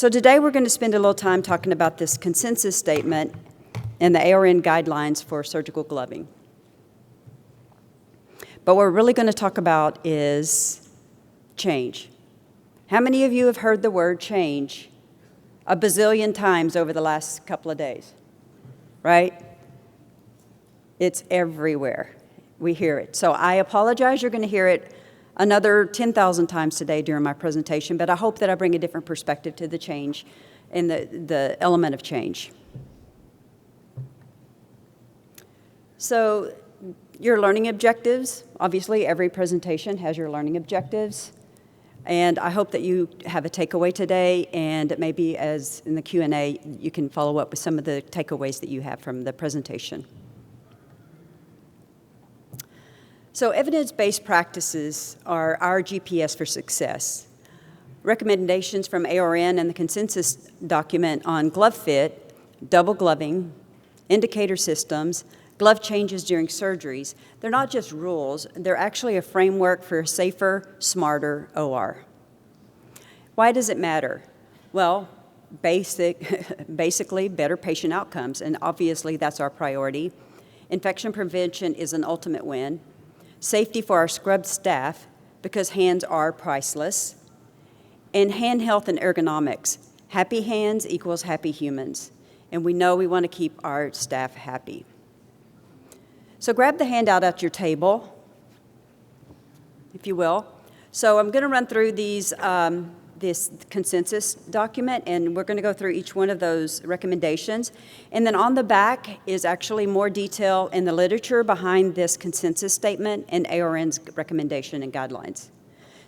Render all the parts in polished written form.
So today we're going to spend a little time talking about this consensus statement and the AORN guidelines for surgical gloving. But what we're really going to talk about is change. How many of you have heard the word change a bazillion times over the last couple of days? Right? It's everywhere. We hear it. So I apologize, you're going to hear it another 10,000 times today during my presentation, but I hope that I bring a different perspective to the change and the element of change. So your learning objectives, obviously every presentation has your learning objectives, and I hope that you have a takeaway today, and maybe as in the Q&A, you can follow up with some of the takeaways that you have from the presentation. So evidence-based practices are our GPS for success. Recommendations from AORN and the consensus document on glove fit, double gloving, indicator systems, glove changes during surgeries, they're not just rules, they're actually a framework for a safer, smarter OR. Why does it matter? Well, basically better patient outcomes, and obviously that's our priority. Infection prevention is an ultimate win. Safety for our scrubbed staff, because hands are priceless. And hand health and ergonomics. Happy hands equals happy humans. And we know we want to keep our staff happy. So grab the handout at your table, if you will. So I'm going to run through these, this consensus document, and we're going to go through each one of those recommendations. And then on the back is actually more detail in the literature behind this consensus statement and AORN's recommendation and guidelines.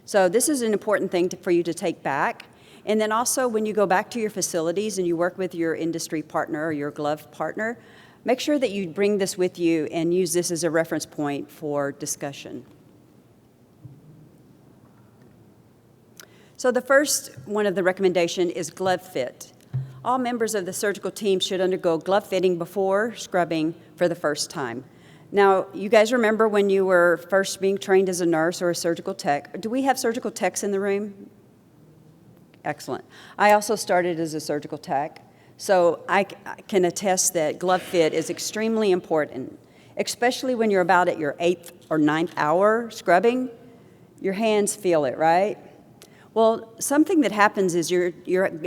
So this is an important thing for you to take back. And then also when you go back to your facilities and you work with your industry partner or your glove partner, make sure that you bring this with you and use this as a reference point for discussion. So the first one of the recommendation is glove fit. All members of the surgical team should undergo glove fitting before scrubbing for the first time. Now, you guys remember when you were first being trained as a nurse or a surgical tech? Do we have surgical techs in the room? Excellent. I also started as a surgical tech, so I can attest that glove fit is extremely important, especially when you're about at your 8th or 9th hour scrubbing. Your hands feel it, right? Well, something that happens is your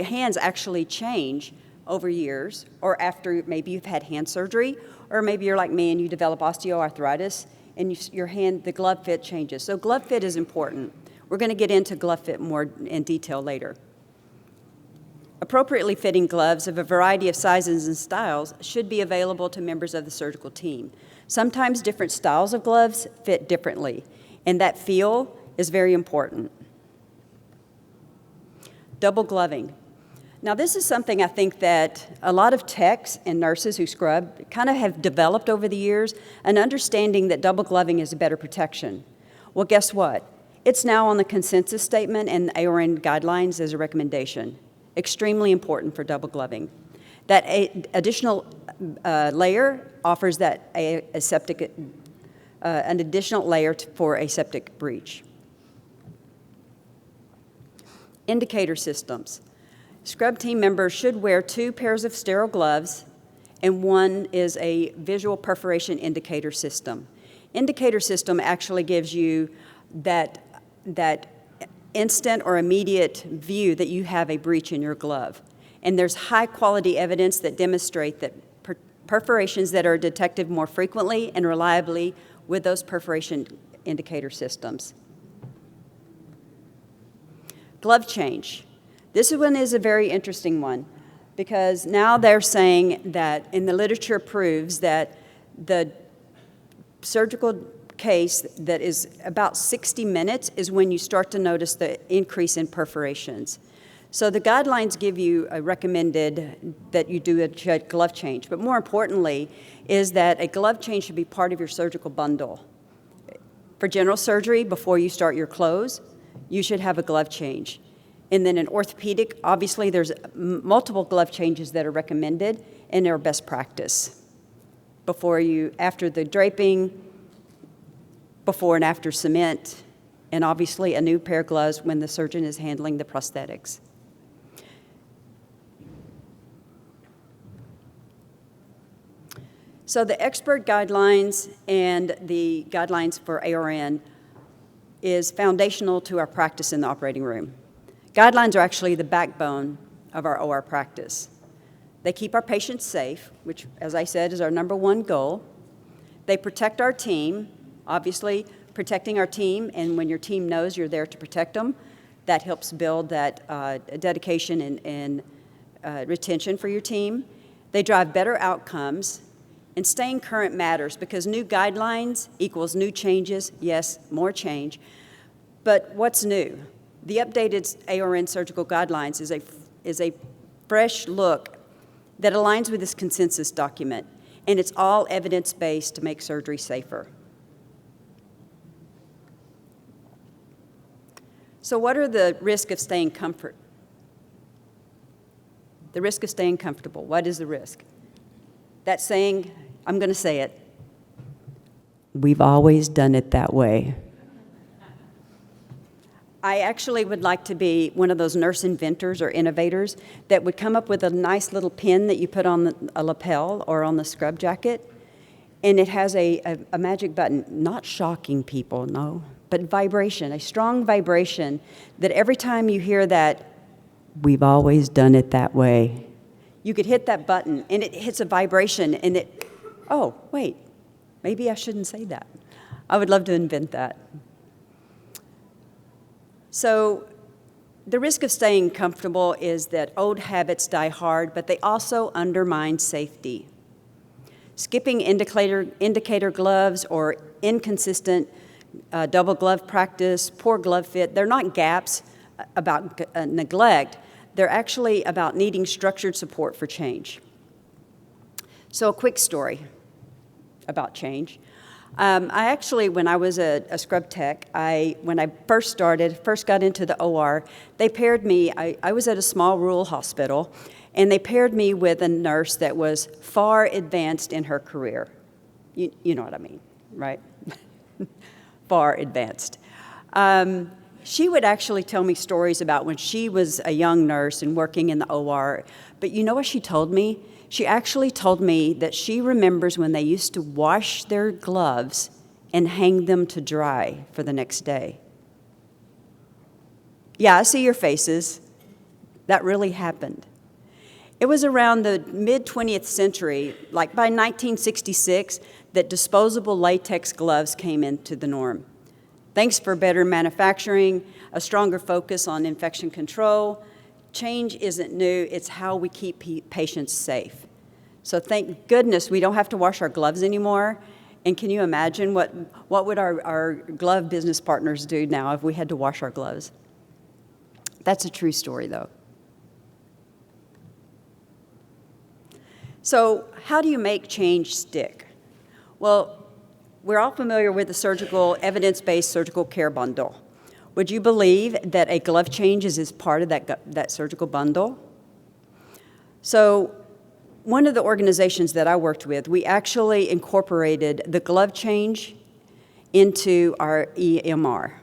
hands actually change over years, or after maybe you've had hand surgery, or maybe you're like me and you develop osteoarthritis, and the glove fit changes. So glove fit is important. We're going to get into glove fit more in detail later. Appropriately fitting gloves of a variety of sizes and styles should be available to members of the surgical team. Sometimes different styles of gloves fit differently, and that feel is very important. Double gloving. Now this is something I think that a lot of techs and nurses who scrub kind of have developed over the years, an understanding that double gloving is a better protection. Well, guess what? It's now on the consensus statement and the AORN guidelines as a recommendation. Extremely important for double gloving. That additional layer offers that an additional layer for aseptic breach. Indicator systems. Scrub team members should wear 2 pairs of sterile gloves, and one is a visual perforation indicator system. Indicator system actually gives you that instant or immediate view that you have a breach in your glove. And there's high quality evidence that demonstrate that perforations that are detected more frequently and reliably with those perforation indicator systems. Glove change. This one is a very interesting one because now they're saying that, and the literature proves that the surgical case that is about 60 minutes is when you start to notice the increase in perforations. So the guidelines give you a recommended that you do a glove change, but more importantly is that a glove change should be part of your surgical bundle. For general surgery, before you start your close, you should have a glove change. And then in orthopedic, obviously there's multiple glove changes that are recommended and they're best practice. After the draping, before and after cement, and obviously a new pair of gloves when the surgeon is handling the prosthetics. So the expert guidelines and the guidelines for AORN is foundational to our practice in the operating room. Guidelines are actually the backbone of our OR practice. They keep our patients safe, which, as I said, is our number one goal. They protect our team, obviously protecting our team, and when your team knows you're there to protect them, that helps build that dedication and retention for your team. They drive better outcomes, and staying current matters because new guidelines equals new changes, yes, more change. But what's new? The updated AORN surgical guidelines is a fresh look that aligns with this consensus document, and it's all evidence-based to make surgery safer. So what are the risks of staying comfortable? The risk of staying comfortable. What is the risk? That saying, I'm going to say it, we've always done it that way. I actually would like to be one of those nurse inventors or innovators that would come up with a nice little pin that you put on a lapel or on the scrub jacket, and it has a magic button, not shocking people, no, but vibration, a strong vibration that every time you hear that, we've always done it that way, you could hit that button, and it hits a vibration, and it, oh, wait, maybe I shouldn't say that. I would love to invent that. So the risk of staying comfortable is that old habits die hard, but they also undermine safety. Skipping indicator gloves or inconsistent double glove practice, poor glove fit, they're not gaps about neglect. They're actually about needing structured support for change. So a quick story about change. I actually, when I was a scrub tech, when I first got into the OR, they paired me, I was at a small rural hospital, and they paired me with a nurse that was far advanced in her career. You know what I mean, right? Far advanced. She would actually tell me stories about when she was a young nurse and working in the OR, but you know what she told me? She actually told me that she remembers when they used to wash their gloves and hang them to dry for the next day. Yeah, I see your faces. That really happened. It was around the mid-20th century, like by 1966, that disposable latex gloves came into the norm. Thanks for better manufacturing, a stronger focus on infection control. Change isn't new, it's how we keep patients safe. So thank goodness we don't have to wash our gloves anymore. And can you imagine what would our glove business partners do now if we had to wash our gloves? That's a true story, though. So how do you make change stick? Well, we're all familiar with the surgical, evidence-based surgical care bundle. Would you believe that a glove change is part of that surgical bundle? So one of the organizations that I worked with, we actually incorporated the glove change into our EMR.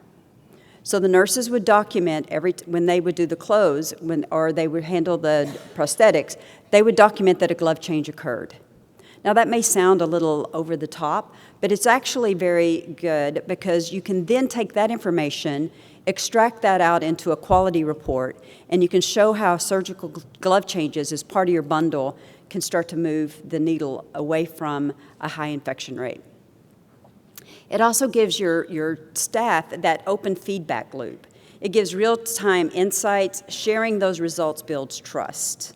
So the nurses would document when they would do the close, or they would handle the prosthetics, they would document that a glove change occurred. Now that may sound a little over the top, but it's actually very good because you can then take that information, extract that out into a quality report, and you can show how surgical glove changes as part of your bundle can start to move the needle away from a high infection rate. It also gives your staff that open feedback loop. It gives real-time insights. Sharing those results builds trust.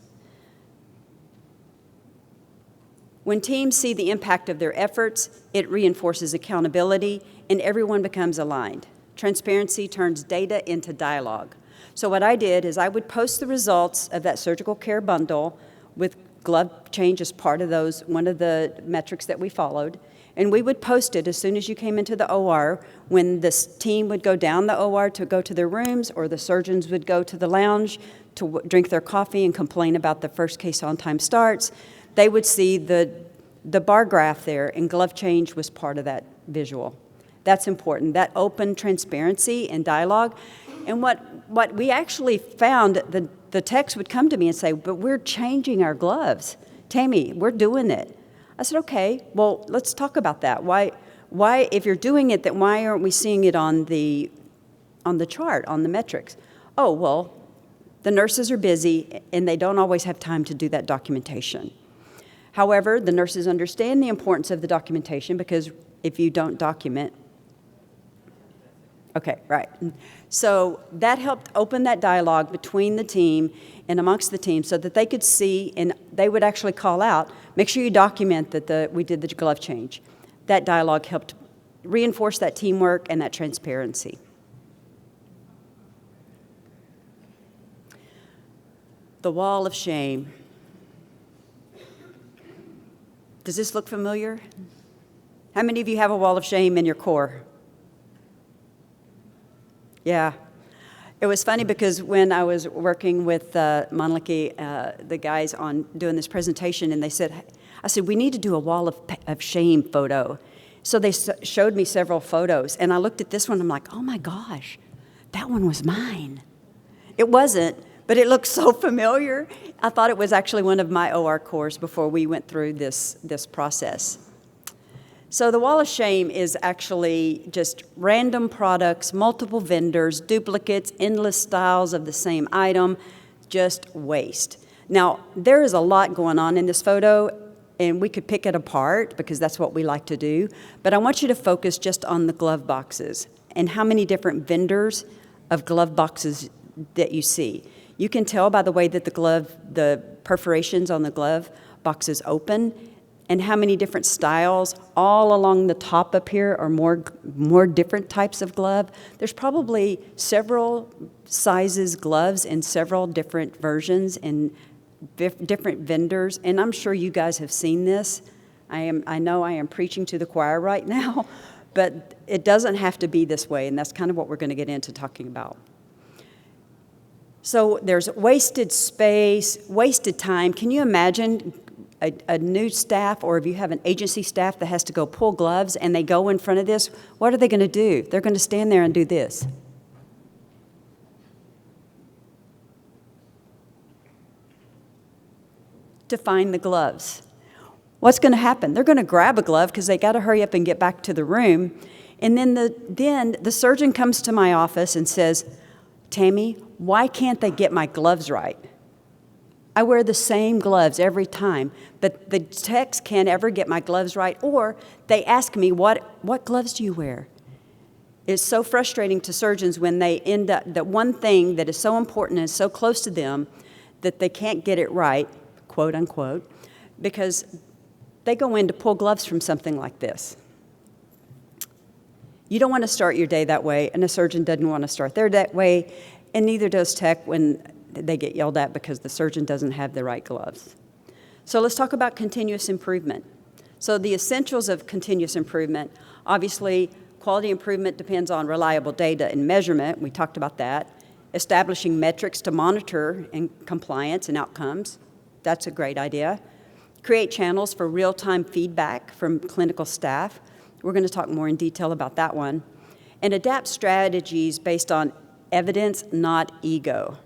When teams see the impact of their efforts, it reinforces accountability, and everyone becomes aligned. Transparency turns data into dialogue. So what I did is I would post the results of that surgical care bundle with glove change as part of one of the metrics that we followed, and we would post it as soon as you came into the OR. When this team would go down the OR to go to their rooms, or the surgeons would go to the lounge to drink their coffee and complain about the first case on time starts, they would see the bar graph there, and glove change was part of that visual. That's important, that open transparency and dialogue. And what we actually found, the techs would come to me and say, but we're changing our gloves. Tammy, we're doing it. I said, okay, well, let's talk about that. Why, if you're doing it, then why aren't we seeing it on the chart, on the metrics? Oh, well, the nurses are busy and they don't always have time to do that documentation. However, the nurses understand the importance of the documentation because if you don't document, okay, right. So that helped open that dialogue between the team and amongst the team so that they could see, and they would actually call out, make sure you document that we did the glove change. That dialogue helped reinforce that teamwork and that transparency. The wall of shame. Does this look familiar? How many of you have a wall of shame in your core? Yeah. It was funny because when I was working with Mölnlycke, the guys on doing this presentation, and I said, we need to do a wall of shame photo. So they showed me several photos, and I looked at this one, I'm like, oh my gosh, that one was mine. It wasn't, but it looked so familiar. I thought it was actually one of my OR cores before we went through this process. So the wall of shame is actually just random products, multiple vendors, duplicates, endless styles of the same item, just waste. Now, there is a lot going on in this photo, and we could pick it apart because that's what we like to do, but I want you to focus just on the glove boxes and how many different vendors of glove boxes that you see. You can tell by the way that the perforations on the glove boxes open, and how many different styles all along the top up here are more different types of glove. There's probably several sizes gloves in several different versions and different vendors, and I'm sure you guys have seen this. I know I am preaching to the choir right now, but it doesn't have to be this way, and that's kind of what we're going to get into talking about. So there's wasted space, wasted time. Can you imagine a new staff, or if you have an agency staff that has to go pull gloves and they go in front of this, what are they going to do? They're going to stand there and do this. To find the gloves. What's going to happen? They're going to grab a glove because they got to hurry up and get back to the room. And then the surgeon comes to my office and says, Tammy, why can't they get my gloves right? I wear the same gloves every time, but the techs can't ever get my gloves right, or they ask me, what gloves do you wear? It's so frustrating to surgeons when they end up, that one thing that is so important and so close to them that they can't get it right, quote unquote, because they go in to pull gloves from something like this. You don't want to start your day that way, and a surgeon doesn't want to start their that way, and neither does tech when they get yelled at because the surgeon doesn't have the right gloves. So let's talk about continuous improvement. So the essentials of continuous improvement, obviously, quality improvement depends on reliable data and measurement. We talked about that. Establishing metrics to monitor and compliance and outcomes. That's a great idea. Create channels for real-time feedback from clinical staff. We're going to talk more in detail about that one. And adapt strategies based on evidence, not ego.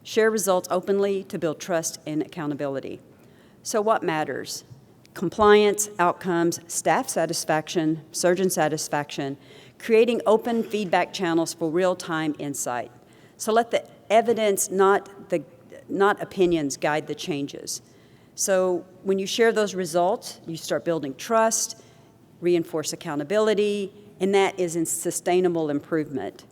Share results openly to build trust and accountability. So what matters? Compliance, outcomes, staff satisfaction, surgeon satisfaction, creating open feedback channels for real-time insight. So let the evidence, not opinions, guide the changes. So when you share those results, you start building trust, reinforce accountability, and that is in sustainable improvement.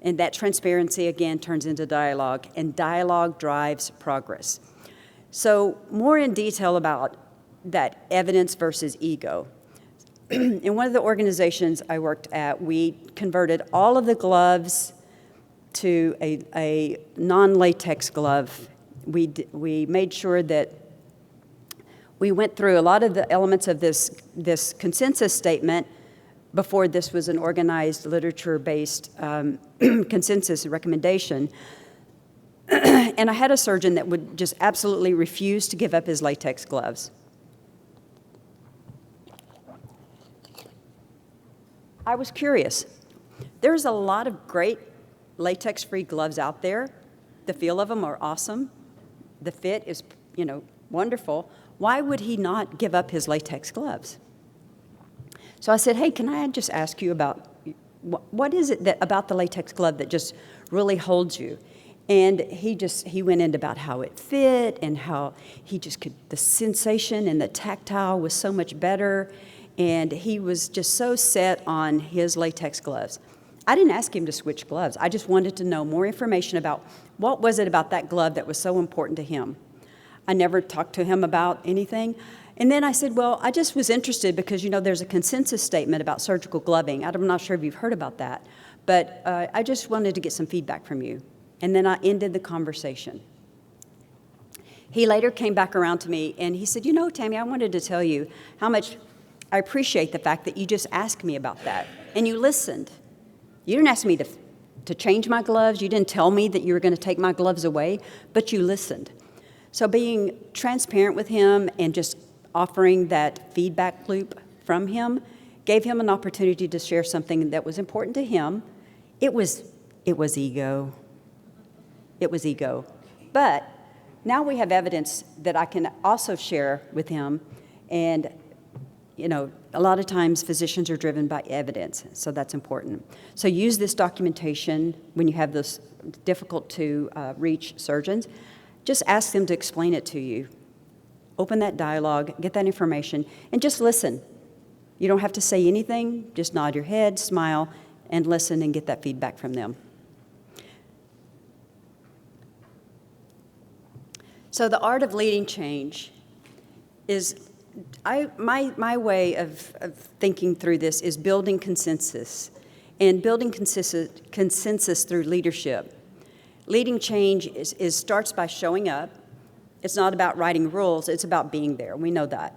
And that transparency, again, turns into dialogue, and dialogue drives progress. So more in detail about that evidence versus ego. In one of the organizations I worked at, we converted all of the gloves to a non-latex glove. We made sure that we went through a lot of the elements of this consensus statement before this was an organized literature-based consensus recommendation. And I had a surgeon that would just absolutely refuse to give up his latex gloves. I was curious. There's a lot of great latex-free gloves out there. The feel of them are awesome. The fit is, wonderful. why would he not give up his latex gloves? So I said, hey, can I just ask you about, what is it about the latex glove that just really holds you? And he went into about how it fit and how the sensation and the tactile was so much better. And he was just so set on his latex gloves. I didn't ask him to switch gloves. I just wanted to know more information about what was it about that glove that was so important to him. I never talked to him about anything. And then I said, well, I just was interested because, there's a consensus statement about surgical gloving. I'm not sure if you've heard about that, but I just wanted to get some feedback from you. And then I ended the conversation. He later came back around to me and he said, Tammy, I wanted to tell you how much I appreciate the fact that you just asked me about that and you listened. You didn't ask me to change my gloves. You didn't tell me that you were going to take my gloves away, but you listened. So being transparent with him and just offering that feedback loop from him gave him an opportunity to share something that was important to him. It was ego. It was ego. But now we have evidence that I can also share with him. And, a lot of times physicians are driven by evidence, so that's important. So use this documentation when you have those difficult to reach surgeons. Just ask them to explain it to you. Open that dialogue, get that information, and just listen. You don't have to say anything, just nod your head, smile, and listen and get that feedback from them. So the art of leading change is, my way of thinking through this is building consensus, and building consensus through leadership. Leading change starts by showing up. It's not about writing rules, it's about being there. We know that.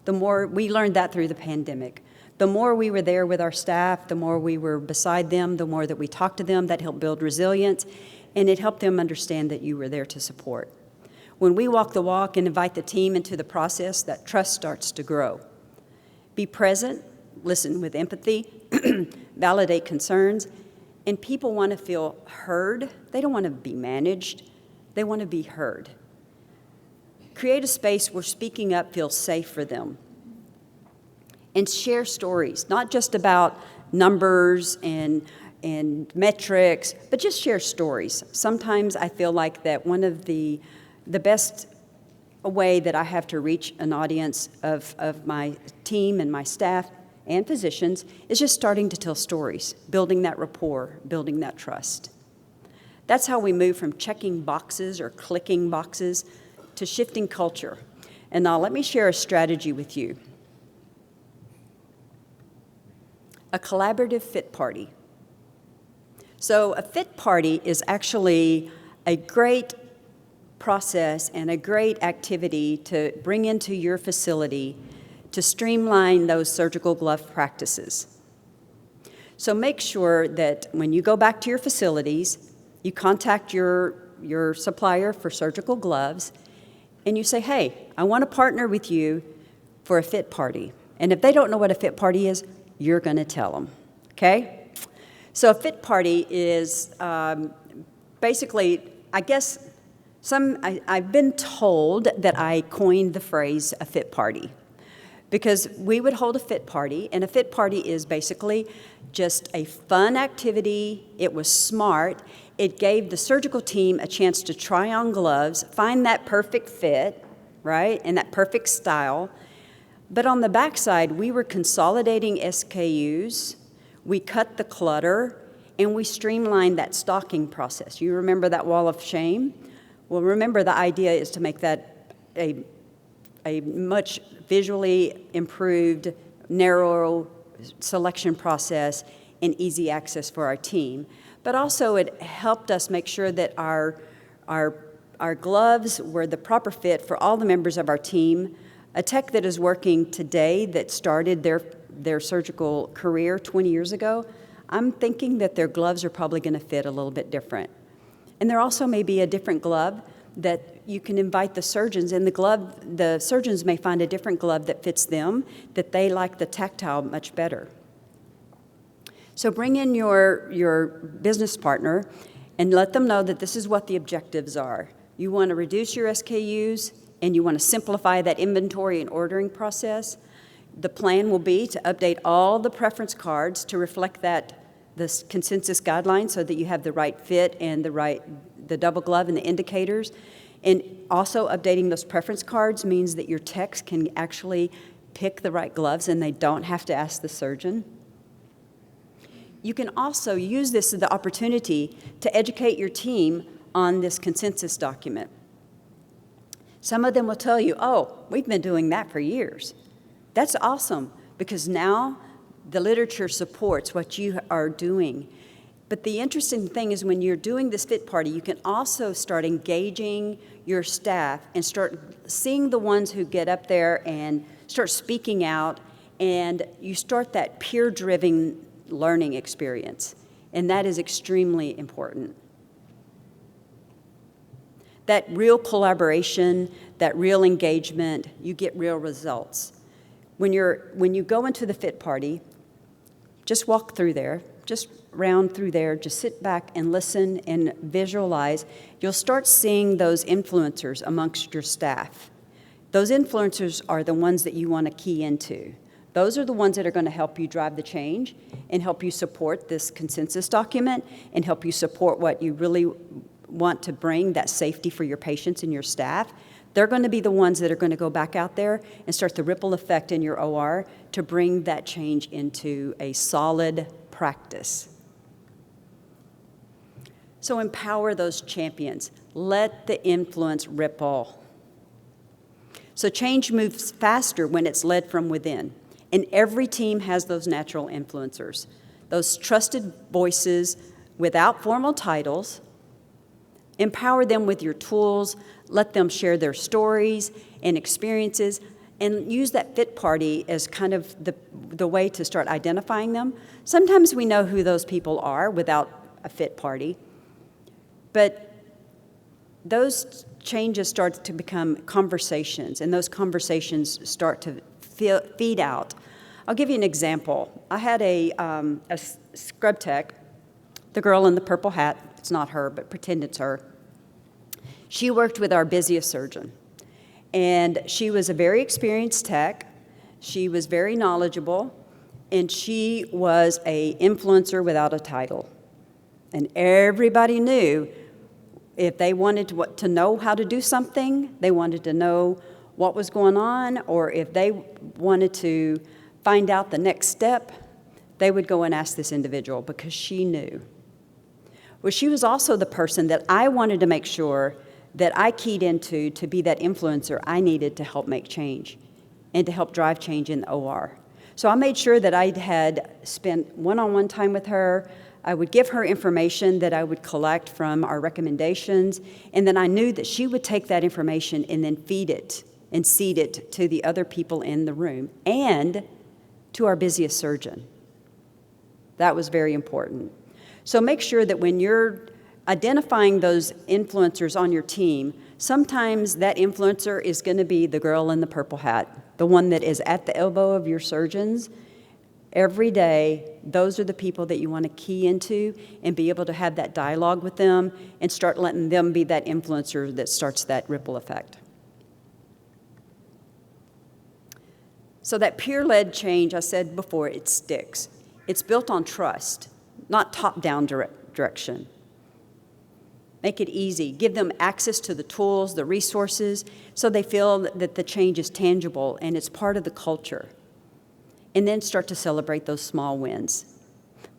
We learned that through the pandemic. The more we were there with our staff, the more we were beside them, the more that we talked to them, that helped build resilience, and it helped them understand that you were there to support. When we walk the walk and invite the team into the process, that trust starts to grow. Be present, listen with empathy, validate concerns, and people want to feel heard. They don't want to be managed. They want to be heard. Create a space where speaking up feels safe for them. And share stories, not just about numbers and metrics, but just share stories. Sometimes I feel like that one of the best way that I have to reach an audience of my team and my staff and physicians is just starting to tell stories, building that rapport, building that trust. That's how we move from checking boxes or clicking boxes to shifting culture. And now let me share a strategy with you. A collaborative fit party. So a fit party is actually a great process and a great activity to bring into your facility to streamline those surgical glove practices. So make sure that when you go back to your facilities, you contact your supplier for surgical gloves, and you say, hey, I want to partner with you for a fit party. And if they don't know what a fit party is, you're going to tell them, okay? So a fit party is basically, I guess, I've been told that I coined the phrase a fit party because we would hold a fit party, and a fit party is basically just a fun activity. It was smart. It gave the surgical team a chance to try on gloves, find that perfect fit, right, and that perfect style. But on the backside, we were consolidating SKUs, we cut the clutter, and we streamlined that stocking process. You remember that wall of shame? Well, remember the idea is to make that a much visually improved, narrow selection process and easy access for our team. But also it helped us make sure that our gloves were the proper fit for all the members of our team. A tech that is working today that started their surgical career 20 years ago, I'm thinking that their gloves are probably going to fit a little bit different. And there also may be a different glove that you can invite the surgeons, and the surgeons may find a different glove that fits them, that they like the tactile much better. So bring in your business partner and let them know that this is what the objectives are. You want to reduce your SKUs and you want to simplify that inventory and ordering process, the plan will be to update all the preference cards to reflect this consensus guideline so that you have the right fit and the double glove and the indicators. And also updating those preference cards means that your techs can actually pick the right gloves and they don't have to ask the surgeon. You can also use this as the opportunity to educate your team on this consensus document. Some of them will tell you, oh, we've been doing that for years. That's awesome, because now the literature supports what you are doing. But the interesting thing is when you're doing this fit party, you can also start engaging your staff and start seeing the ones who get up there and start speaking out, and you start that peer-driven learning experience, and that is extremely important. That real collaboration, that real engagement, you get real results. When you go into the fit party, just walk through there, just round through there, just sit back and listen and visualize. You'll start seeing those influencers amongst your staff. Those influencers are the ones that you want to key into. Those are the ones that are going to help you drive the change and help you support this consensus document and help you support what you really want to bring, that safety for your patients and your staff. They're going to be the ones that are going to go back out there and start the ripple effect in your OR to bring that change into a solid practice. So empower those champions. Let the influence ripple. So change moves faster when it's led from within. And every team has those natural influencers, those trusted voices without formal titles. Empower them with your tools. Let them share their stories and experiences, and use that fit party as kind of the way to start identifying them. Sometimes we know who those people are without a fit party, but those changes start to become conversations, and those conversations start to feed out. I'll give you an example. I had a scrub tech, the girl in the purple hat. It's not her, but pretend it's her. She worked with our busiest surgeon, and she was a very experienced tech. She was very knowledgeable, and she was an influencer without a title. And everybody knew if they wanted to know how to do something, they wanted to know what was going on, or if they wanted to find out the next step, they would go and ask this individual because she knew. Well, she was also the person that I wanted to make sure that I keyed into to be that influencer I needed to help make change and to help drive change in the OR. So I made sure that I had spent one-on-one time with her. I would give her information that I would collect from our recommendations, and then I knew that she would take that information and then feed it and seed it to the other people in the room and to our busiest surgeon. That was very important. So make sure that when you're identifying those influencers on your team, sometimes that influencer is going to be the girl in the purple hat, the one that is at the elbow of your surgeons. Every day, those are the people that you want to key into and be able to have that dialogue with them and start letting them be that influencer that starts that ripple effect. So that peer-led change, I said before, it sticks. It's built on trust, not top-down direction. Make it easy. Give them access to the tools, the resources, so they feel that the change is tangible and it's part of the culture. And then start to celebrate those small wins.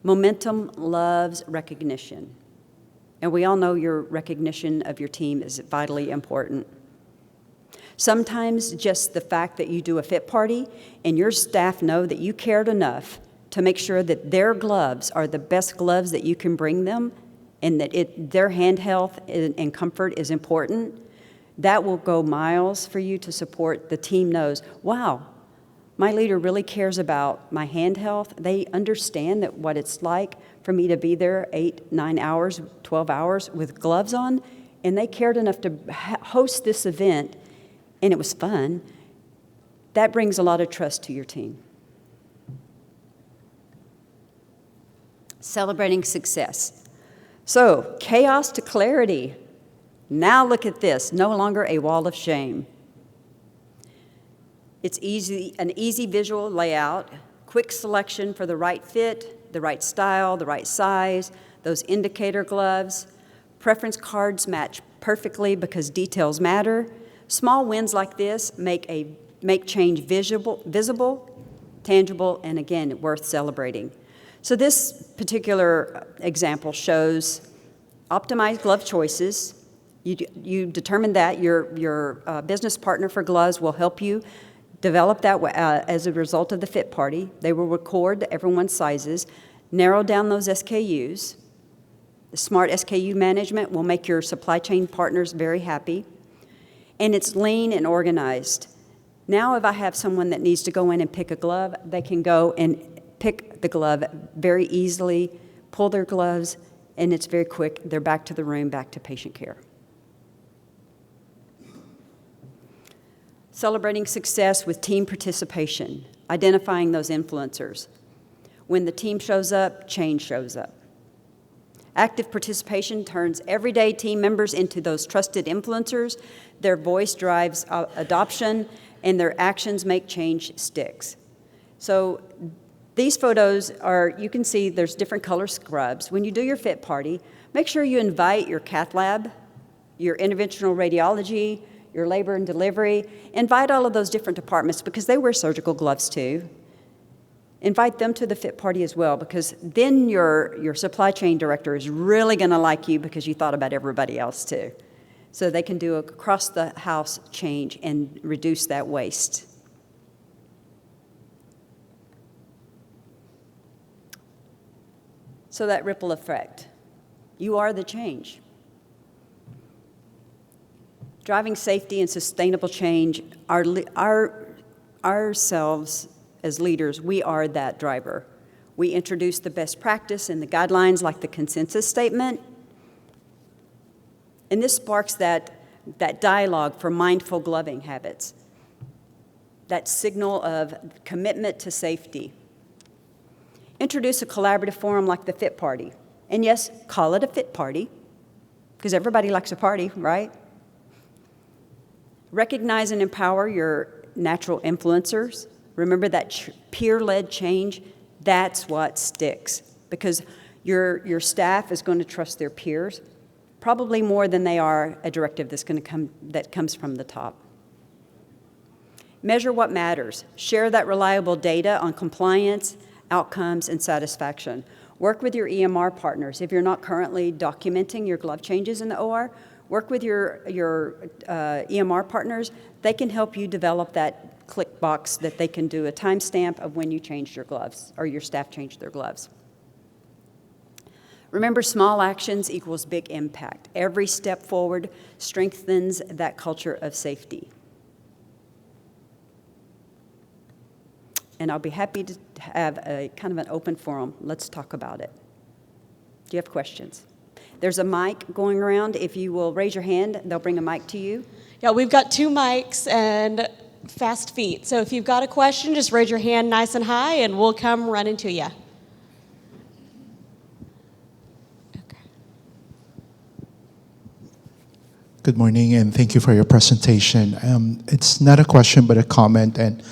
Momentum loves recognition. And we all know your recognition of your team is vitally important. Sometimes just the fact that you do a fit party and your staff know that you cared enough to make sure that their gloves are the best gloves that you can bring them and that their hand health and comfort is important, that will go miles for you to support. The team knows, wow, my leader really cares about my hand health. They understand that what it's like for me to be there 8, 9 hours, 12 hours with gloves on, and they cared enough to host this event, and it was fun. That brings a lot of trust to your team. Celebrating success. So, chaos to clarity. Now look at this, no longer a wall of shame. It's an easy visual layout, quick selection for the right fit, the right style, the right size, those indicator gloves. Preference cards match perfectly because details matter. Small wins like this make change visible, tangible, and again, worth celebrating. So this particular example shows optimized glove choices. You determine that your business partner for gloves will help you develop that as a result of the fit party. They will record everyone's sizes, narrow down those SKUs. The smart SKU management will make your supply chain partners very happy. And it's lean and organized. Now if I have someone that needs to go in and pick a glove, they can go and pick the glove very easily, pull their gloves, and it's very quick. They're back to the room, back to patient care. Celebrating success with team participation, identifying those influencers. When the team shows up, change shows up. Active participation turns everyday team members into those trusted influencers. Their voice drives adoption, and their actions make change sticks. So these photos are, you can see there's different color scrubs. When you do your fit party, make sure you invite your cath lab, your interventional radiology, your labor and delivery. Invite all of those different departments because they wear surgical gloves too. Invite them to the fit party as well, because then your supply chain director is really going to like you because you thought about everybody else too. So they can do a across the house change and reduce that waste. So that ripple effect. You are the change. Driving safety and sustainable change, ourselves as leaders, we are that driver. We introduce the best practice and the guidelines like the consensus statement. And this sparks that dialogue for mindful gloving habits, that signal of commitment to safety. Introduce a collaborative forum like the fit party. And yes, call it a fit party, because everybody likes a party, right? Recognize and empower your natural influencers. Remember that peer-led change, that's what sticks, because your staff is going to trust their peers, probably more than they are a directive that comes from the top. Measure what matters. Share that reliable data on compliance, outcomes, and satisfaction. Work with your EMR partners. If you're not currently documenting your glove changes in the OR, work with your EMR partners. They can help you develop that click box that they can do a timestamp of when you changed your gloves or your staff changed their gloves. Remember, small actions equals big impact. Every step forward strengthens that culture of safety. And I'll be happy to have a kind of an open forum. Let's talk about it. Do you have questions? There's a mic going around. If you will raise your hand, they'll bring a mic to you. Yeah, we've got 2 mics and fast feet. So if you've got a question, just raise your hand nice and high and we'll come running to you. Okay. Good morning, and thank you for your presentation. It's not a question, but a comment. And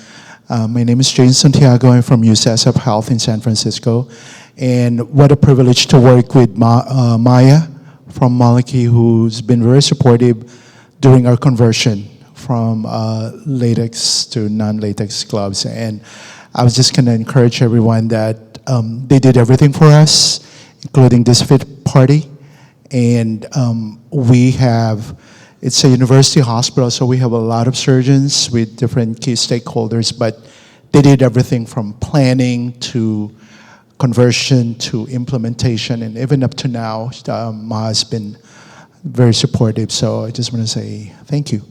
my name is Jane Santiago. I'm from UCSF Health in San Francisco. And what a privilege to work with Maya from Mölnlycke, who's been very supportive during our conversion from latex to non-latex gloves. And I was just going to encourage everyone that they did everything for us, including this fit party. And it's a university hospital, so we have a lot of surgeons with different key stakeholders, but they did everything from planning to conversion to implementation, and even up to now, Ma has been very supportive. So I just want to say thank you.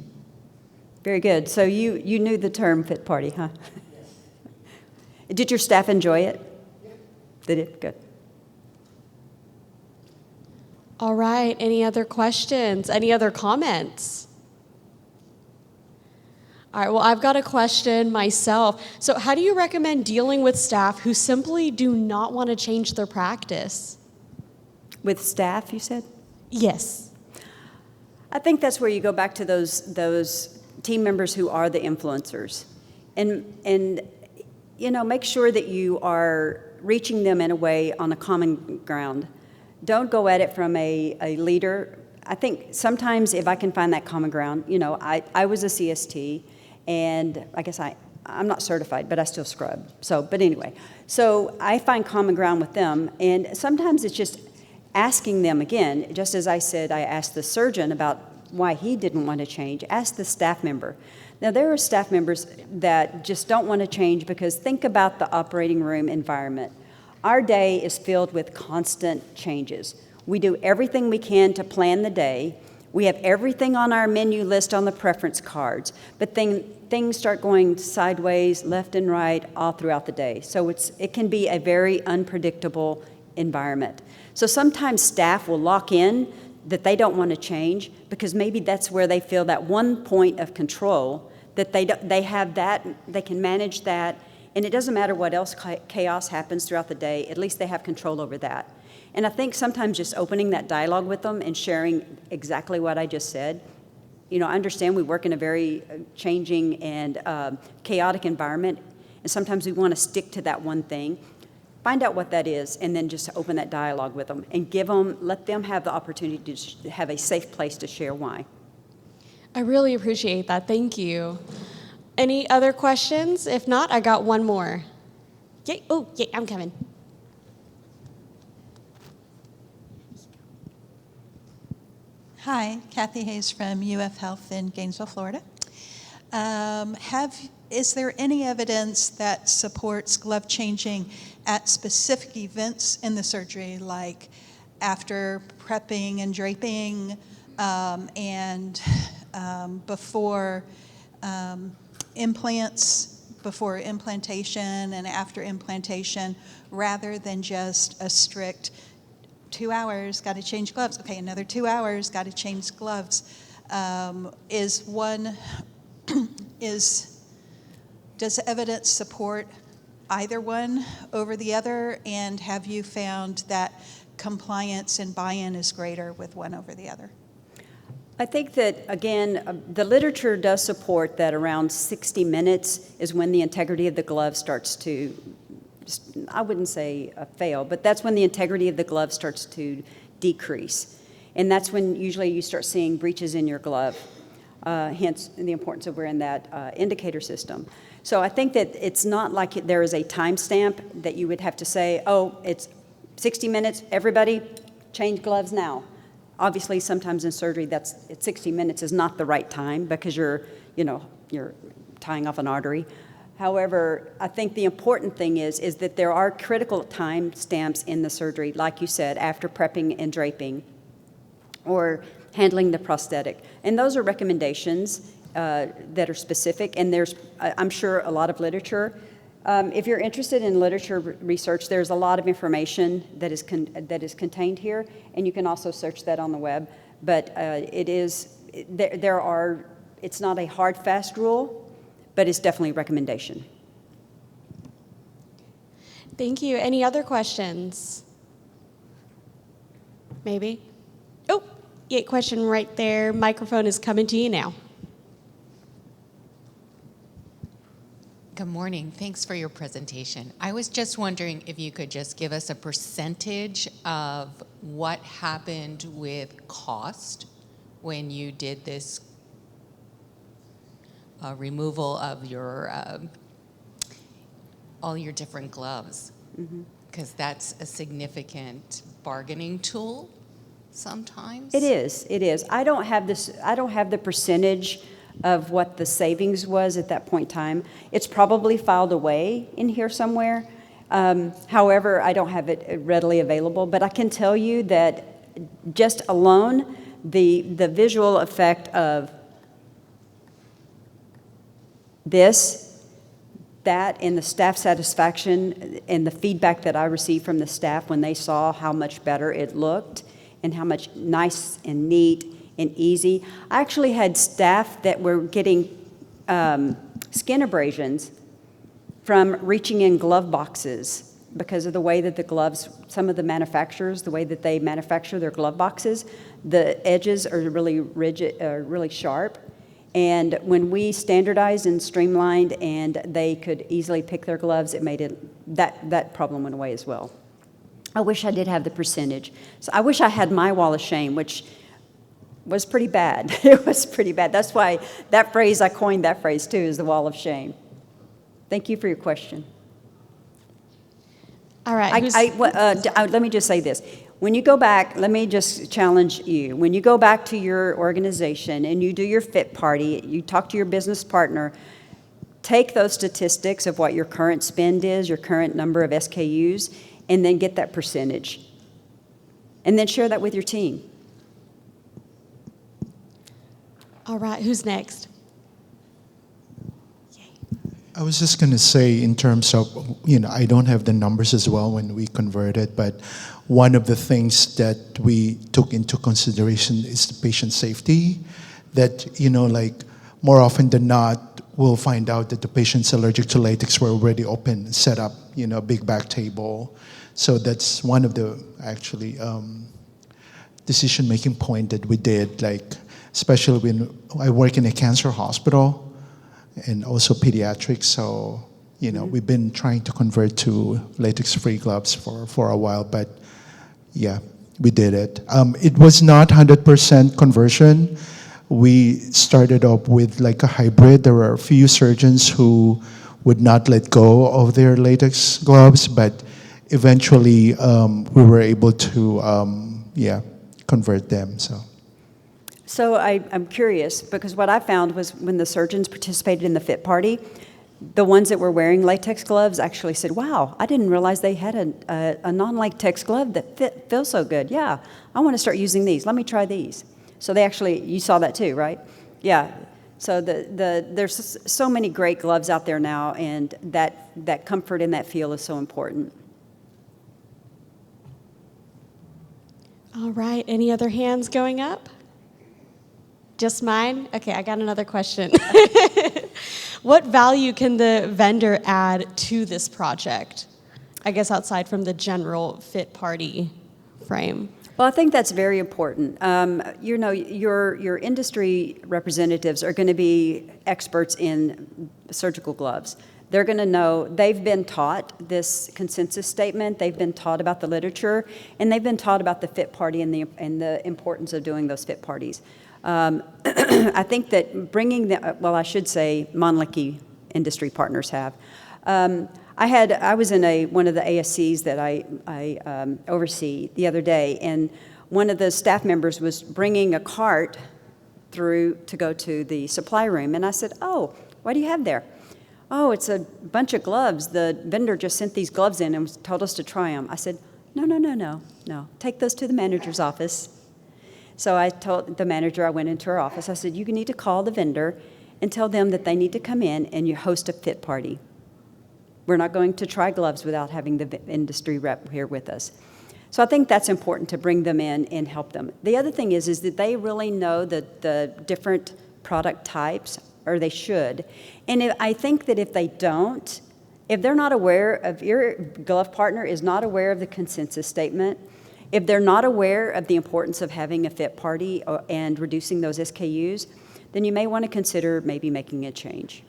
Very good. So you knew the term fit party, huh? Yes. Did your staff enjoy it? Yeah. Did it? Good. All right, any other questions? Any other comments? All right, well, I've got a question myself. So how do you recommend dealing with staff who simply do not want to change their practice? With staff, you said? Yes. I think that's where you go back to those team members who are the influencers. And make sure that you are reaching them in a way on a common ground. Don't go at it from a leader. I think sometimes if I can find that common ground, I was a CST, and I guess I'm not certified, but I still scrub. But anyway, so I find common ground with them, and sometimes it's just asking them again, just as I said, I asked the surgeon about why he didn't want to change, ask the staff member. Now, there are staff members that just don't want to change because think about the operating room environment. Our day is filled with constant changes. We do everything we can to plan the day. We have everything on our menu list on the preference cards, but things start going sideways, left and right, all throughout the day. So it can be a very unpredictable environment. So sometimes staff will lock in that they don't want to change because maybe that's where they feel that one point of control, that they have that, they can manage that, and it doesn't matter what else chaos happens throughout the day, at least they have control over that. And I think sometimes just opening that dialogue with them and sharing exactly what I just said. I understand we work in a very changing and chaotic environment, and sometimes we want to stick to that one thing. Find out what that is, and then just open that dialogue with them and let them have the opportunity to have a safe place to share why. I really appreciate that. Thank you. Any other questions? If not, I got one more. Yay. Oh, yeah, I'm coming. Hi, Kathy Hayes from UF Health in Gainesville, Florida. Is there any evidence that supports glove changing at specific events in the surgery, like after prepping and draping and before implants, before implantation and after implantation, rather than just a strict 2 hours, got to change gloves. Okay, another 2 hours, got to change gloves. Does evidence support either one over the other? And have you found that compliance and buy-in is greater with one over the other? I think that, again, the literature does support that around 60 minutes is when the integrity of the glove starts to, I wouldn't say fail, but that's when the integrity of the glove starts to decrease. And that's when usually you start seeing breaches in your glove, hence the importance of wearing that indicator system. So I think that it's not like there is a timestamp that you would have to say, oh, it's 60 minutes, everybody change gloves now. Obviously, sometimes in surgery, that's 60 minutes is not the right time because you're tying off an artery. However, I think the important thing is that there are critical time stamps in the surgery, like you said, after prepping and draping or handling the prosthetic. And those are recommendations that are specific, and there's, I'm sure, a lot of literature. If you're interested in literature research, there's a lot of information that is contained here, and you can also search that on the web. But it's not a hard, fast rule, but it's definitely a recommendation. Thank you. Any other questions? Maybe? Oh, yeah, question right there. Microphone is coming to you now. Good morning. Thanks for your presentation. I was just wondering if you could just give us a percentage of what happened with cost when you did this removal of your all your different gloves, because that's a significant bargaining tool sometimes. It is. I don't have the percentage of what the savings was at that point in time. It's probably filed away in here somewhere. However, I don't have it readily available, but I can tell you that just alone, the visual effect of that, and the staff satisfaction and the feedback that I received from the staff when they saw how much better it looked and how much nice and neat and easy. I actually had staff that were getting skin abrasions from reaching in glove boxes because of the way that the gloves, some of the manufacturers, the way that they manufacture their glove boxes, the edges are really rigid, really sharp, And when we standardized and streamlined and they could easily pick their gloves, it made it, that problem went away as well. I wish I did have the percentage. So I wish I had my wall of shame, which was pretty bad. It was pretty bad. That's why that phrase, I coined that phrase too, is the wall of shame. Thank you for your question. All right. Let me just say this. When you go back, let me just challenge you. When you go back to your organization and you do your fit party, you talk to your business partner, take those statistics of what your current spend is, your current number of SKUs, and then get that percentage. And then share that with your team. All right, who's next? I was just going to say, in terms of, I don't have the numbers as well when we converted, but one of the things that we took into consideration is the patient safety. That, more often than not, we'll find out that the patient's allergic to latex were already open, set up, a big back table. So that's one of the, actually, decision-making point that we did, especially when I work in a cancer hospital, and also pediatrics, so we've been trying to convert to latex-free gloves for a while, but yeah, we did it. It was not 100% conversion. We started up with a hybrid. There were a few surgeons who would not let go of their latex gloves, but eventually we were able to convert them. So I'm curious, because what I found was when the surgeons participated in the fit party, the ones that were wearing latex gloves actually said, wow, I didn't realize they had a non-latex glove that feels so good. Yeah, I want to start using these. Let me try these. So they actually, you saw that too, right? Yeah. So there's so many great gloves out there now, and that comfort and that feel is so important. All right, any other hands going up? Just mine? Okay, I got another question. What value can the vendor add to this project? I guess outside from the general fit party frame. Well, I think that's very important. Your industry representatives are going to be experts in surgical gloves. They're going to know, they've been taught this consensus statement, they've been taught about the literature, and they've been taught about the fit party and the importance of doing those fit parties. I think that I should say Mölnlycke industry partners have. I was in one of the ASCs that I oversee the other day, and one of the staff members was bringing a cart through to go to the supply room, and I said, "Oh, what do you have there?" "Oh, it's a bunch of gloves. The vendor just sent these gloves in and told us to try them." I said, No. Take those to the manager's office. So I told the manager, I went into her office, I said, you need to call the vendor and tell them that they need to come in and you host a fit party. We're not going to try gloves without having the industry rep here with us. So I think that's important to bring them in and help them. The other thing is that they really know the different product types, or they should. And I think that if they don't, if they're not aware of, your glove partner is not aware of the consensus statement, if they're not aware of the importance of having a fit party and reducing those SKUs, then you may want to consider maybe making a change.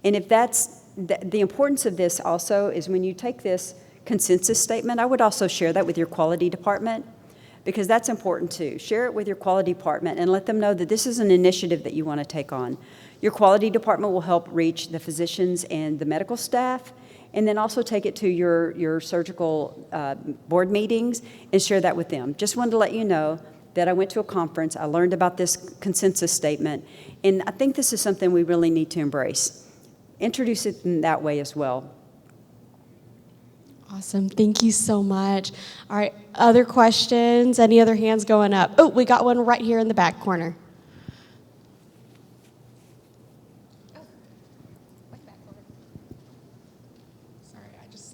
And if that's, the importance of this also is when you take this consensus statement, I would also share that with your quality department, because that's important too. Share it with your quality department and let them know that this is an initiative that you want to take on. Your quality department will help reach the physicians and the medical staff, and then also take it to your surgical board meetings and share that with them. Just wanted to let you know that I went to a conference, I learned about this consensus statement, and I think this is something we really need to embrace. Introduce it in that way as well. Awesome, thank you so much. All right, other questions? Any other hands going up? Oh, we got one right here in the back corner.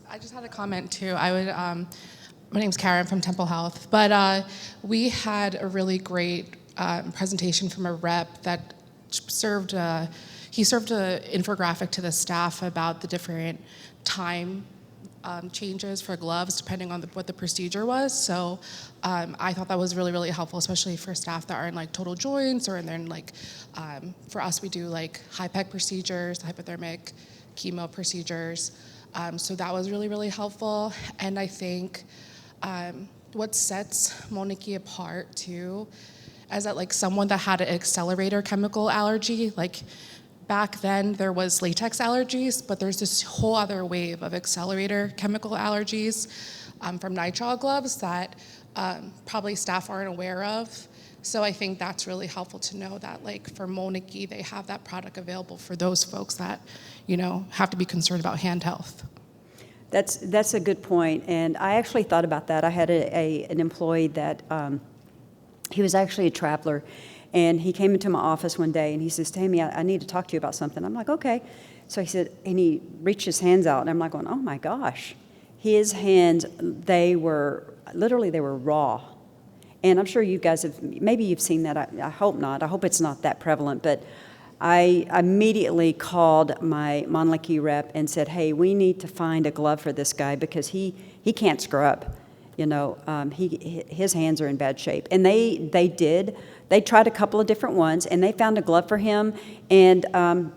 I just had a comment too. My name's Karen from Temple Health, but we had a really great presentation from a rep that served an infographic to the staff about the different time changes for gloves depending on what the procedure was. So I thought that was really, really helpful, especially for staff that are in like total joints or then like, for us, we do like high-pec procedures, hypothermic chemo procedures. So that was really, really helpful. And I think what sets Mölnlycke apart too is that like someone that had an accelerator chemical allergy, like back then there was latex allergies, but there's this whole other wave of accelerator chemical allergies from nitrile gloves that probably staff aren't aware of. So I think that's really helpful to know that like for Mölnlycke, they have that product available for those folks that, you know, have to be concerned about hand health. That's a good point, and I actually thought about that. I had an employee that, he was actually a traveler, and he came into my office one day, and he says, Tammy, I need to talk to you about something. I'm like, okay. So he said, and he reached his hands out, and I'm like going, oh my gosh. His hands, they were raw. And I'm sure you guys have, maybe you've seen that. I hope not. I hope it's not that prevalent, but I immediately called my Mölnlycke rep and said, hey, we need to find a glove for this guy because he can't scrub. You know, his hands are in bad shape. And they did. They tried a couple of different ones, and they found a glove for him. And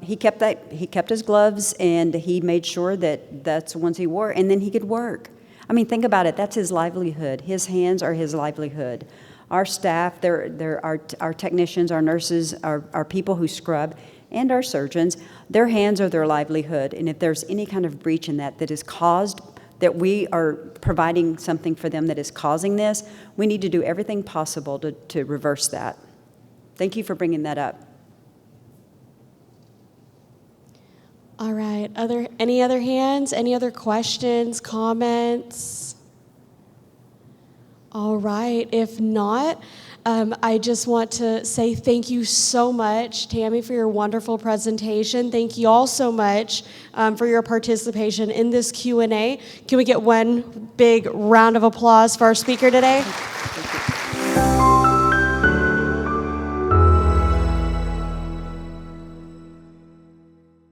he kept his gloves, and he made sure that that's the ones he wore, and then he could work. I mean, think about it. That's his livelihood. His hands are his livelihood. Our staff, our technicians, our nurses, our people who scrub, and our surgeons, their hands are their livelihood. And if there's any kind of breach in that is caused, that we are providing something for them that is causing this, we need to do everything possible to reverse that. Thank you for bringing that up. All right, any other hands? Any other questions, comments? All right, if not, I just want to say thank you so much, Tammy, for your wonderful presentation. Thank you all so much for your participation in this Q&A. Can we get one big round of applause for our speaker today? Thank you.